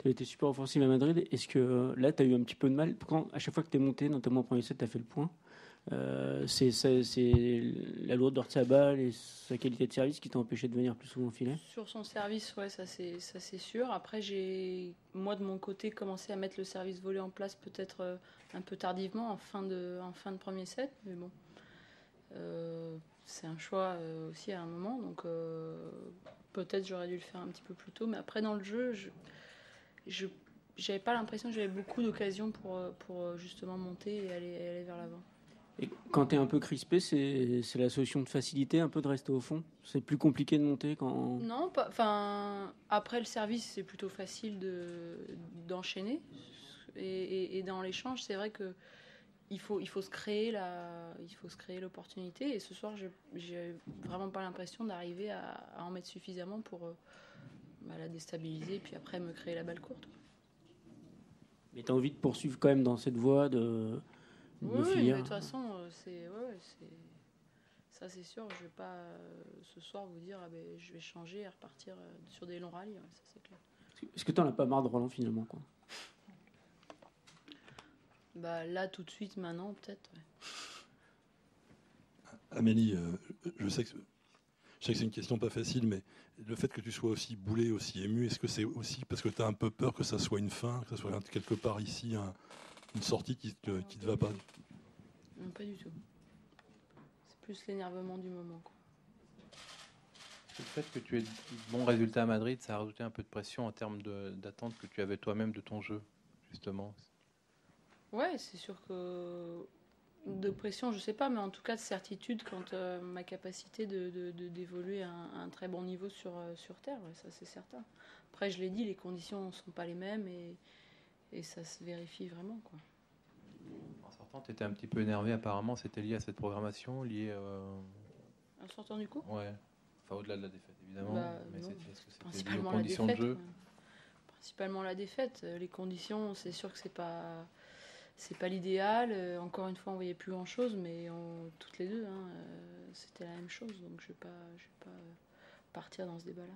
Tu as été super offensif à Madrid. Est-ce que là, tu as eu un petit peu de mal à chaque fois que tu es monté, notamment au premier set, tu as fait le point. C'est la lourdeur de sa balle et sa qualité de service qui t'a empêché de venir plus souvent au filet? Sur son service, ouais, ça c'est sûr. Après, j'ai, moi de mon côté, commencé à mettre le service volé en place peut-être un peu tardivement, en fin de premier set. Mais bon, c'est un choix aussi à un moment. Donc peut-être j'aurais dû le faire un petit peu plus tôt. Mais après, dans le jeu, j'avais pas l'impression que j'avais beaucoup d'occasions pour justement monter et aller vers l'avant. Et quand tu es un peu crispé, c'est la solution de facilité, un peu de rester au fond? C'est plus compliqué de monter quand... Non, enfin, après le service, c'est plutôt facile d'enchaîner. Et dans l'échange, c'est vrai que il faut se créer l'opportunité. Et ce soir, j'ai vraiment pas l'impression d'arriver à en mettre suffisamment pour la déstabiliser, puis après me créer la balle courte. Mais tu as envie de poursuivre quand même dans cette voie de Oui, finir? mais de toute façon, ça c'est sûr. Je vais pas ce soir vous dire je vais changer et repartir sur des longs rallyes. Ouais, ça c'est clair. Est-ce que tu n'en as pas marre de Roland finalement, quoi? Là, tout de suite, maintenant, peut-être. Ouais. Amélie, je sais que c'est une question pas facile, mais le fait que tu sois aussi boulée, aussi émue, est-ce que c'est aussi parce que tu as un peu peur que ça soit une fin, que ça soit quelque part ici une sortie qui te va pas? Non, pas du tout. C'est plus l'énervement du moment, quoi. Le fait que tu aies de bons résultats à Madrid, ça a rajouté un peu de pression en termes d'attente que tu avais toi-même de ton jeu, justement. Ouais, c'est sûr que de pression, je sais pas, mais en tout cas de certitude quant à ma capacité d'évoluer à un très bon niveau sur Terre, ouais, ça c'est certain. Après, je l'ai dit, les conditions ne sont pas les mêmes et ça se vérifie vraiment, quoi. En sortant, tu étais un petit peu énervé apparemment, c'était lié à cette programmation, lié... En sortant du coup ? Ouais, enfin au-delà de la défaite évidemment, mais est-ce que c'était lié aux principalement conditions de jeu ? ouais. Principalement la défaite. Les conditions, c'est sûr que c'est pas l'idéal. Encore une fois, on voyait plus grand chose, mais toutes les deux, c'était la même chose. Donc je vais pas partir dans ce débat-là.